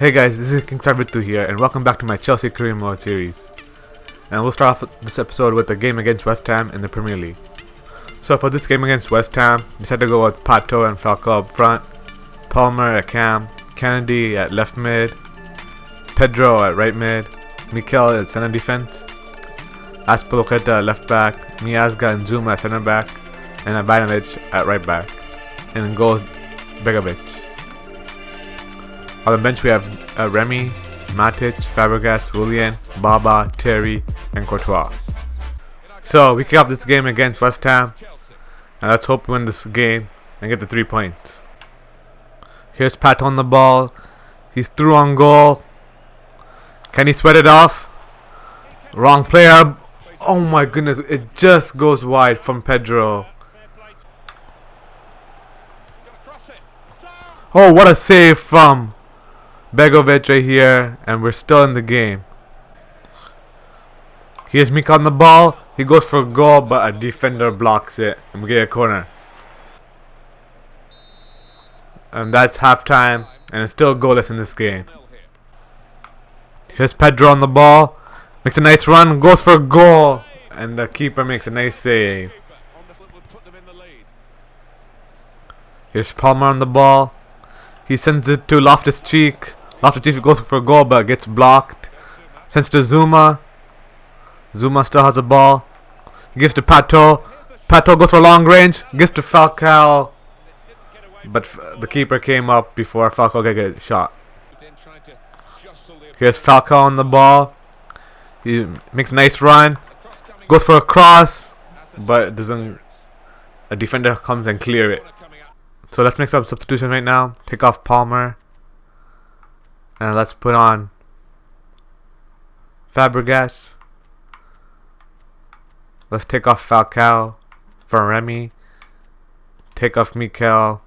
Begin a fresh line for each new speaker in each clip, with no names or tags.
Hey guys, this is King2 here, and welcome back to my Chelsea Career Mode series. And we'll start off this episode with the game against West Ham in the Premier League. So for this game against West Ham, decided to go with Pato and Falco up front, Palmer at cam, Kennedy at left mid, Pedro at right mid, Mikel at center defense, Azpilicueta at left back, Miazga and Zuma at center back, and Beatrex at right back. And in goal, Begovic. On the bench we have Remy, Matic, Fabregas, Willian, Baba, Terry, and Courtois. So we kick off this game against West Ham, and let's hope we win this game and get the 3 points. Here's Pat on the ball. He's through on goal. Can he sweat it off? Wrong player. Oh my goodness, it just goes wide from Pedro. Oh, what a save from Begovic right here, and we're still in the game. Here's Mika on the ball. He goes for a goal, but a defender blocks it, and we get a corner. And that's halftime, and it's still goalless in this game. Here's Pedro on the ball. Makes a nice run, goes for a goal, and the keeper makes a nice save. Here's Palmer on the ball. He sends it to Loftus-Cheek. Loftus-Cheek goes for a goal but gets blocked. Sends to Zuma. Zuma still has the ball. He gives to Pato. Pato goes for long range. Gives to Falcao. But the keeper came up before Falcao could get shot. Here's Falcao on the ball. He makes a nice run. Goes for a cross. But doesn't. A defender comes and clear it. So let's make some substitutions right now. Take off Palmer. And let's put on Fabregas. Let's take off Falcao for Remy. Take off Mikel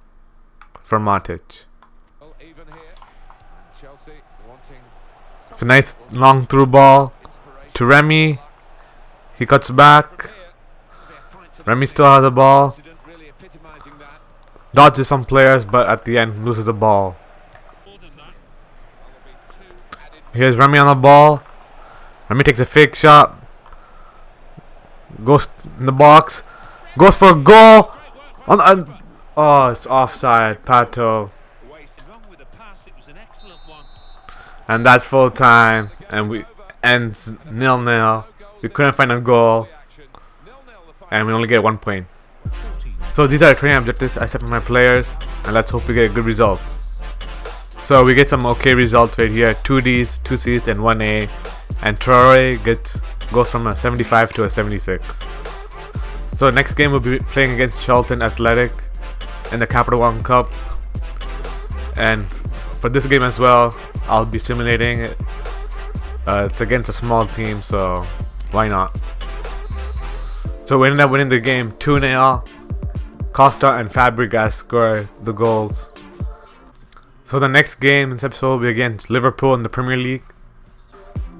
for Matic. It's a nice long through ball to Remy. He cuts back. Remy still has the ball. Dodges some players, but at the end loses the ball. Here's Remy on the ball. Remy takes a fake shot. Goes in the box. Goes for a goal. Oh, it's offside. Pato. And that's full time. And we ends 0-0. We couldn't find a goal. And we only get 1 point. So these are the training objectives I set for my players, and let's hope we get good results. So we get some okay results right here: 2 Ds, 2 Cs, and 1 A. And Traore goes from a 75 to a 76. So next game we'll be playing against Charlton Athletic in the Capital One Cup. And for this game as well, I'll be simulating it. It's against a small team, so why not? So we ended up winning the game 2-0. Costa and Fabregas score the goals. So the next game in this episode will be against Liverpool in the Premier League.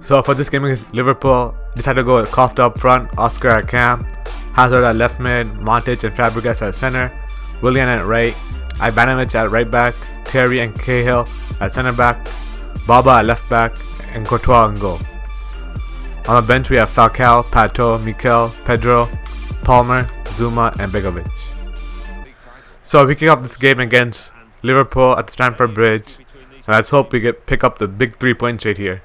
So for this game against Liverpool, decided to go with Costa up front, Oscar at cam, Hazard at left mid, Matic and Fabregas at center, Willian at right, Ivanovic at right back, Terry and Cahill at center back, Baba at left back, and Courtois in goal. On the bench we have Falcao, Pato, Mikel, Pedro, Palmer, Zuma, and Begovic. So we kick off this game against Liverpool at the Stamford Bridge, and let's hope we pick up the big 3 points right here.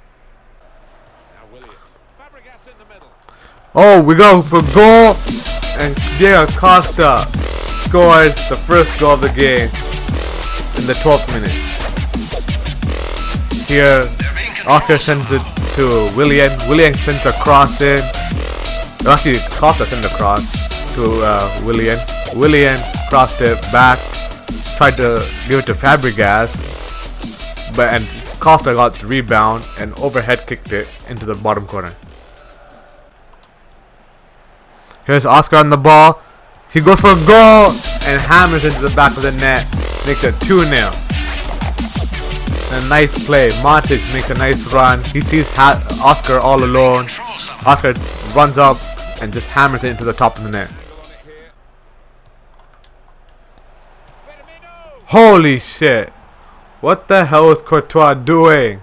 Oh, we go for goal, and Diego Costa scores the first goal of the game in the 12th minute. Here, Oscar sends it to Willian. Willian sends a cross in. Actually, Costa sent a cross to Willian. Willian crossed it back, tried to give it to Fabregas, and Costa got the rebound and overhead kicked it into the bottom corner. Here's Oscar on the ball. He goes for a goal and hammers into the back of the net. Makes it 2-0. A nice play. Matic makes a nice run. He sees Oscar all alone. Oscar runs up and just hammers it into the top of the net. Holy shit. What the hell was Courtois doing?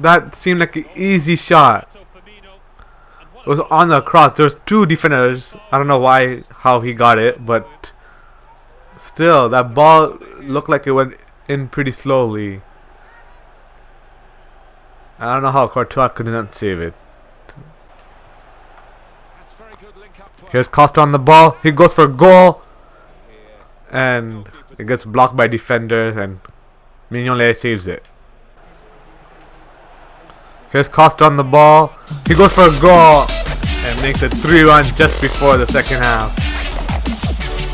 That seemed like an easy shot. It was on the cross. There's two defenders. I don't know how he got it, but still, that ball looked like it went in pretty slowly. I don't know how Courtois could not save it. Here's Costa on the ball. He goes for a goal. And it gets blocked by defenders and Mignolet saves it. Here's Costa on the ball. He goes for a goal and makes it 3-1 just before the second half.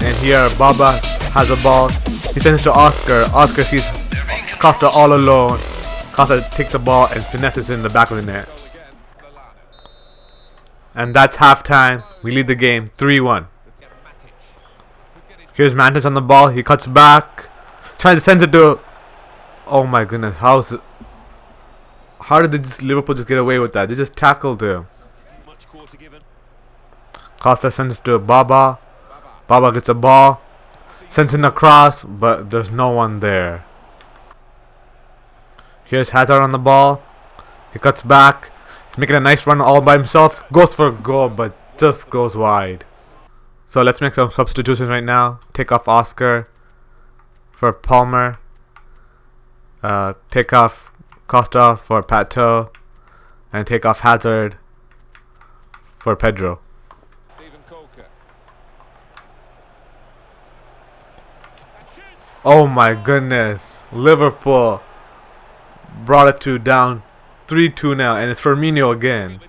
And here Baba has a ball. He sends it to Oscar. Oscar sees Costa all alone. Costa takes the ball and finesses in the back of the net. And that's halftime. We lead the game 3-1. Here's Mantis on the ball. He cuts back. Tries to send it to... Oh my goodness. How did Liverpool just get away with that? They just tackled him. Costa sends it to Baba. Baba gets a ball. Sends it across. But there's no one there. Here's Hazard on the ball. He cuts back. He's making a nice run all by himself. Goes for a goal, but just goes wide. So let's make some substitutions right now. Take off Oscar for Palmer. Take off Costa for Pato. And take off Hazard for Pedro. Oh my goodness. Liverpool brought it to down 3-2 now, and it's Firmino again.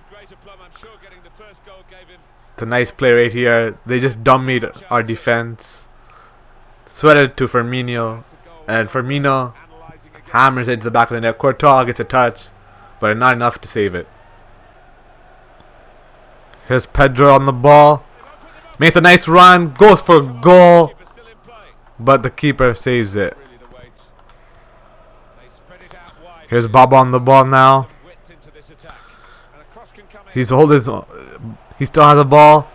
It's a nice play right here. They just dummied our defense. Sweated to Firmino, and Firmino hammers it into the back of the net. Courtois gets a touch, but not enough to save it. Here's Pedro on the ball. Makes a nice run, goes for a goal, but the keeper saves it. Here's Baba on the ball now. He still has a ball.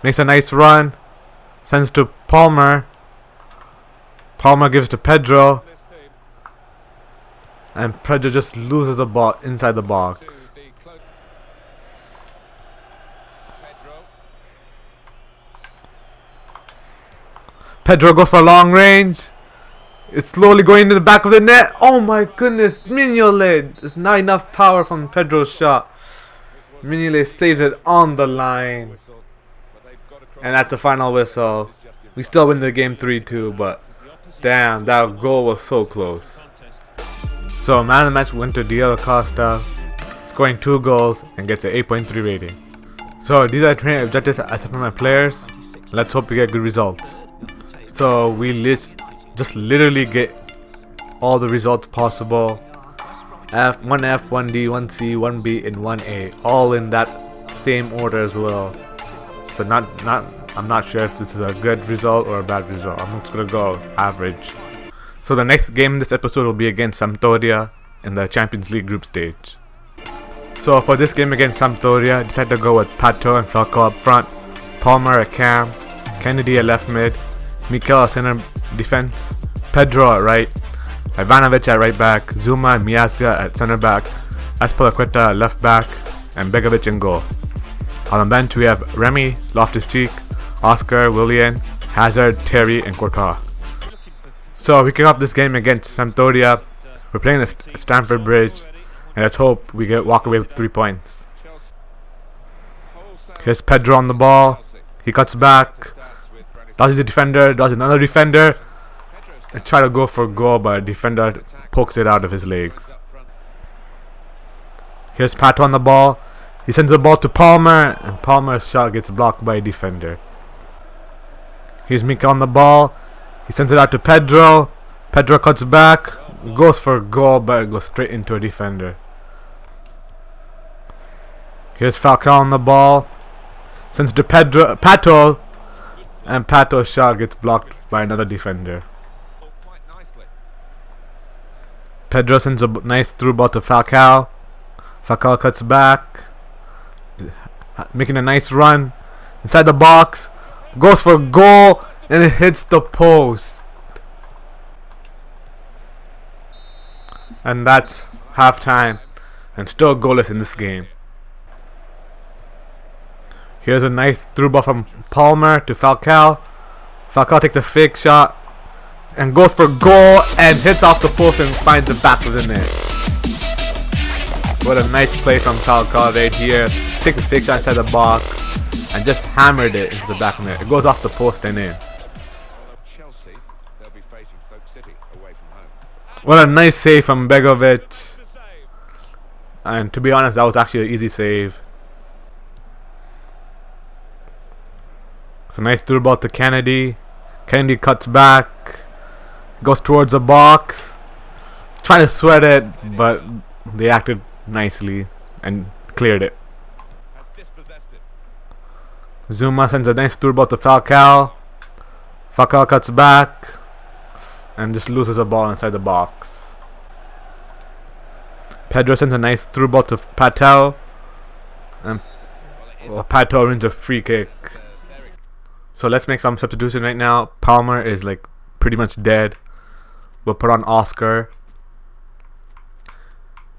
Makes a nice run. Sends to Palmer. Palmer gives to Pedro. And Pedro just loses the ball inside the box. Pedro goes for long range. It's slowly going into the back of the net. Oh my goodness. Mignolet. There's not enough power from Pedro's shot. Mignolet saves it on the line. And that's the final whistle. We still win the game 3-2, but damn, that goal was so close. So man of the match went to Diego Costa, scoring 2 goals and gets an 8.3 rating. So these are the training objectives I set for my players. Let's hope we get good results. So we just literally get all the results possible. 1F, 1D, 1C, 1B, and 1A, all in that same order as well. So I'm not sure if this is a good result or a bad result. I'm just gonna go average. So the next game in this episode will be against Sampdoria in the Champions League group stage. So for this game against Sampdoria, I decided to go with Pato and Falcao up front, Palmer at cam, Kennedy at left mid, Mikel at center defense, Pedro at right, Ivanovic at right back, Zuma and Miazga at center back, Azpilicueta at left back, and Begovic in goal. On the bench we have Remy, Loftus-Cheek, Oscar, Willian, Hazard, Terry, and Courtois. So we kick off this game against Sampdoria. We're playing at Stamford Bridge, and let's hope we walk away with 3 points. Here's Pedro on the ball. He cuts back, dodges the defender, dodges another defender, and try to go for a goal, but a defender pokes it out of his legs. Here's Pato on the ball. He sends the ball to Palmer, and Palmer's shot gets blocked by a defender. Here's Mika on the ball. He sends it out to Pedro. Pedro cuts back, goes for a goal, but it goes straight into a defender. Here's Falcao on the ball. Sends to Pato, and Pato's shot gets blocked by another defender. Pedro sends a nice through ball to Falcao. Falcao cuts back, making a nice run inside the box, goes for a goal, and it hits the post. And that's halftime. And still goalless in this game. Here's a nice through ball from Palmer to Falcao. Falcao takes a fake shot and goes for goal and hits off the post and finds the back of the net. What a nice play from Falcao right here. Takes a fake shot inside the box and just hammered it into the back of the net. It goes off the post and in. What a nice save from Begovic. And to be honest, that was actually an easy save. It's a nice through ball to Kennedy. Kennedy cuts back. Goes towards the box. Trying to sweat it, but they acted nicely and cleared it. Zuma sends a nice through ball to Falcao. Falcao cuts back and just loses the ball inside the box. Pedro sends a nice through ball to Patel. And Patel wins a free kick. So let's make some substitution right now. Palmer is like pretty much dead. We'll put on Oscar.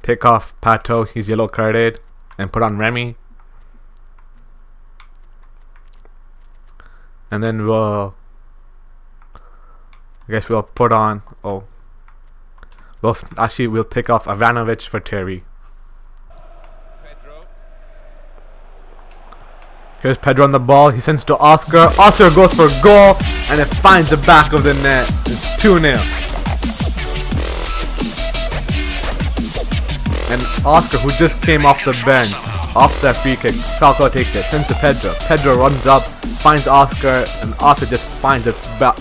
Take off Pato, he's yellow carded. And put on Remy. And then we'll put on we'll take off Ivanovic for Terry. Here's Pedro on the ball. He sends to Oscar. Oscar goes for a goal and it finds the back of the net. It's 2-0. And Oscar, who just came off the bench, off that free kick, Falcao takes it, sends to Pedro. Pedro runs up, finds Oscar, and Oscar just finds the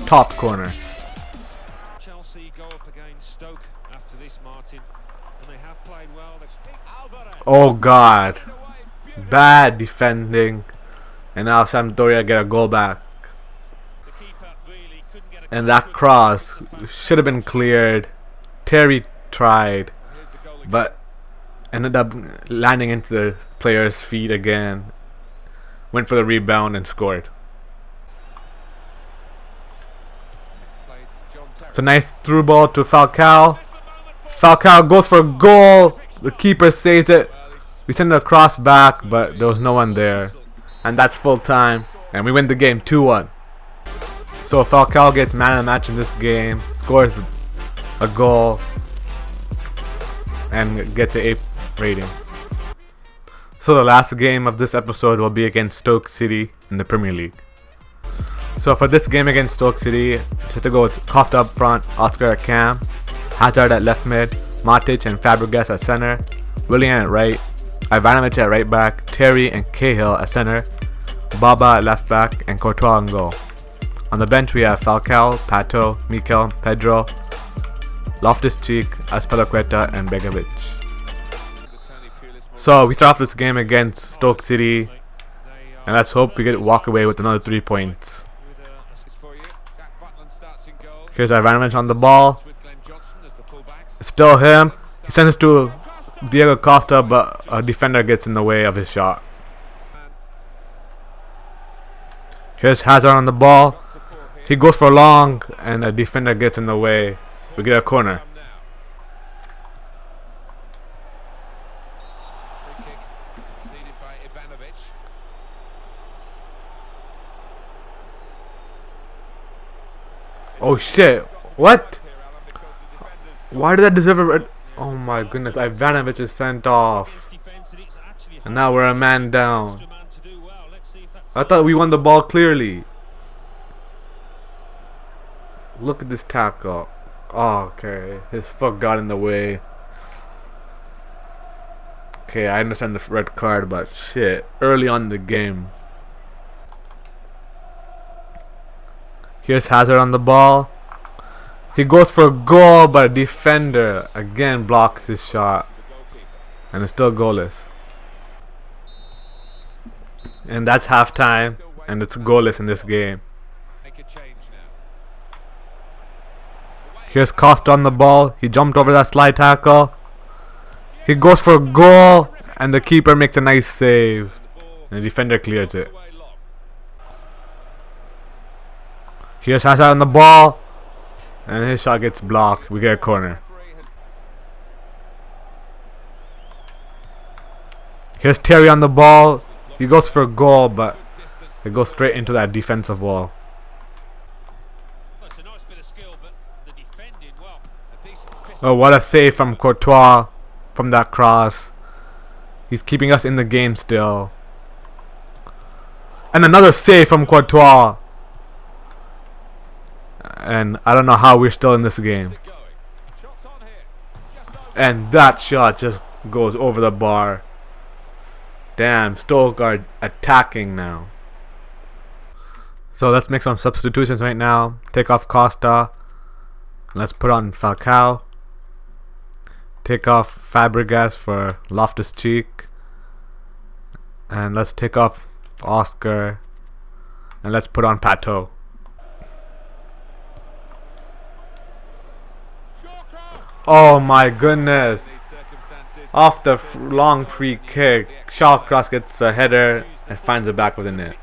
top corner.
Chelsea go up against Stoke after this, Martin, and they have played well.
Oh God, bad defending, and now Sampdoria get a goal back. And that cross should have been cleared. Terry tried, but ended up landing into the player's feet again. Went for the rebound and scored. It's a nice through ball to Falcao. Falcao goes for a goal. The keeper saves it. We send a cross back, but there was no one there. And that's full time. And we win the game 2-1. So Falcao gets man of the match in this game. Scores a goal. And gets an 8 rating. So the last game of this episode will be against Stoke City in the Premier League. So for this game against Stoke City, set to go with Costa up front, Oscar at cam, Hazard at left mid, Matic and Fabregas at center, Willian at right, Ivanovic at right back, Terry and Cahill at center, Baba at left back, and Courtois on goal. On the bench we have Falcao, Pato, Mikel, Pedro, Loftus-Cheek, Azpilicueta and Begovic. So we start off this game against Stoke City, and let's hope we get walk away with another 3 points. Here's Ivanovic on the ball. It's still him. He sends it to Diego Costa, but a defender gets in the way of his shot. Here's Hazard on the ball. He goes for long, and a defender gets in the way. We get a corner. Oh shit, what? Why did that deserve a red? Oh my goodness, Ivanovic is sent off. And now we're a man down. I thought we won the ball clearly. Look at this tackle. Oh, okay, his foot got in the way. Okay, I understand the red card, but shit, early on in the game. Here's Hazard on the ball. He goes for a goal, but a defender again blocks his shot. And it's still goalless. And that's halftime. And it's goalless in this game. Here's Costa on the ball. He jumped over that slide tackle. He goes for a goal. And the keeper makes a nice save. And the defender clears it. Here's Hazard on the ball. And his shot gets blocked. We get a corner. Here's Terry on the ball. He goes for a goal, but it goes straight into that defensive wall.
It's a nice bit of skill, but the defending, well, a decent fist.
Oh, what a save from Courtois from that cross. He's keeping us in the game still. And another save from Courtois. And I don't know how we're still in this game. And that shot just goes over the bar. Damn, Stoke are attacking now. So let's make some substitutions right now. Take off Costa. Let's put on Falcao. Take off Fabregas for Loftus-Cheek. And let's take off Oscar. And let's put on Pato. Oh my goodness. Off the long free kick, Shawcross gets a header and finds the back of the net.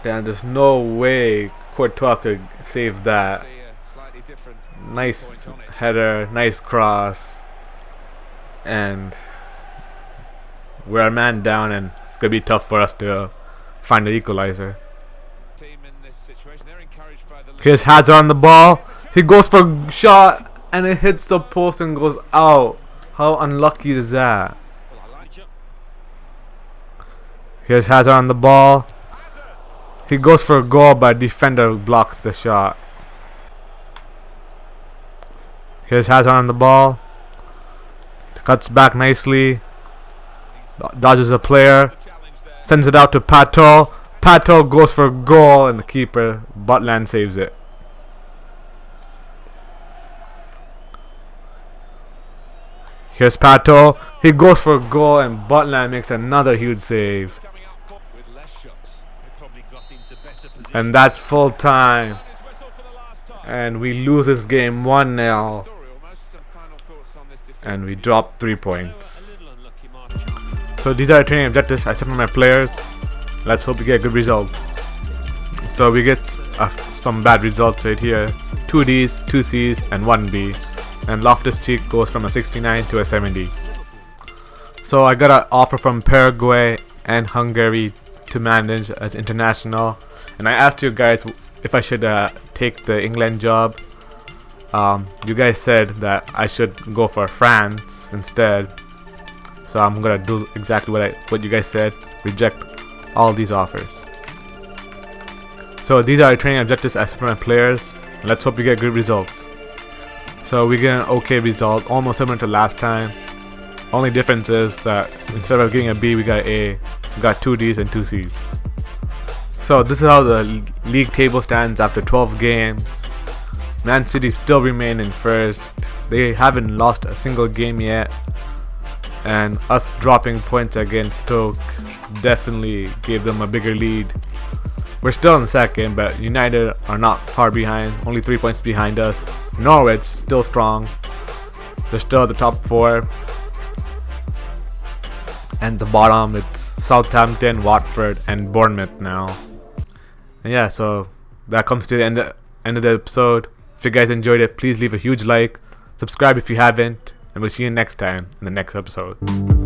Damn, there's no way Courtois could save that. Nice header, nice cross. And we're a man down, and it's going to be tough for us to find the equalizer. Here's Hazard on the ball. He goes for a shot. And it hits the post and goes out. How unlucky is that? Here's Hazard on the ball. He goes for a goal, but defender blocks the shot. Here's Hazard on the ball. Cuts back nicely. Dodges a player. Sends it out to Pato. Pato goes for a goal, and the keeper, Butland, saves it. Here's Pato. He goes for a goal, and Butland makes another huge save. And that's full time. And we lose this game 1-0. And we drop 3 points. So these are the training objectives I set for my players. Let's hope we get good results. So we get some bad results right here. 2 Ds, 2 Cs, and 1 B. And Loftus-Cheek goes from a 69 to a 70. So I got an offer from Paraguay and Hungary to manage as international. And I asked you guys if I should take the England job. You guys said that I should go for France instead. So I'm gonna do exactly what you guys said. Reject all these offers. So these are our training objectives as for my players. Let's hope we get good results. So we get an okay result, almost similar to last time. Only difference is that instead of getting a B, we got an A. We got 2 Ds and 2 Cs. So this is how the league table stands after 12 games. Man City still remain in first. They haven't lost a single game yet. And us dropping points against Stoke definitely gave them a bigger lead. We're still in second, but United are not far behind, only 3 points behind us. Norwich still strong. They're still at the top 4. And the bottom, it's Southampton, Watford, and Bournemouth now. And yeah, so that comes to the end of the episode. If you guys enjoyed it, please leave a huge like. Subscribe if you haven't. And we'll see you next time in the next episode.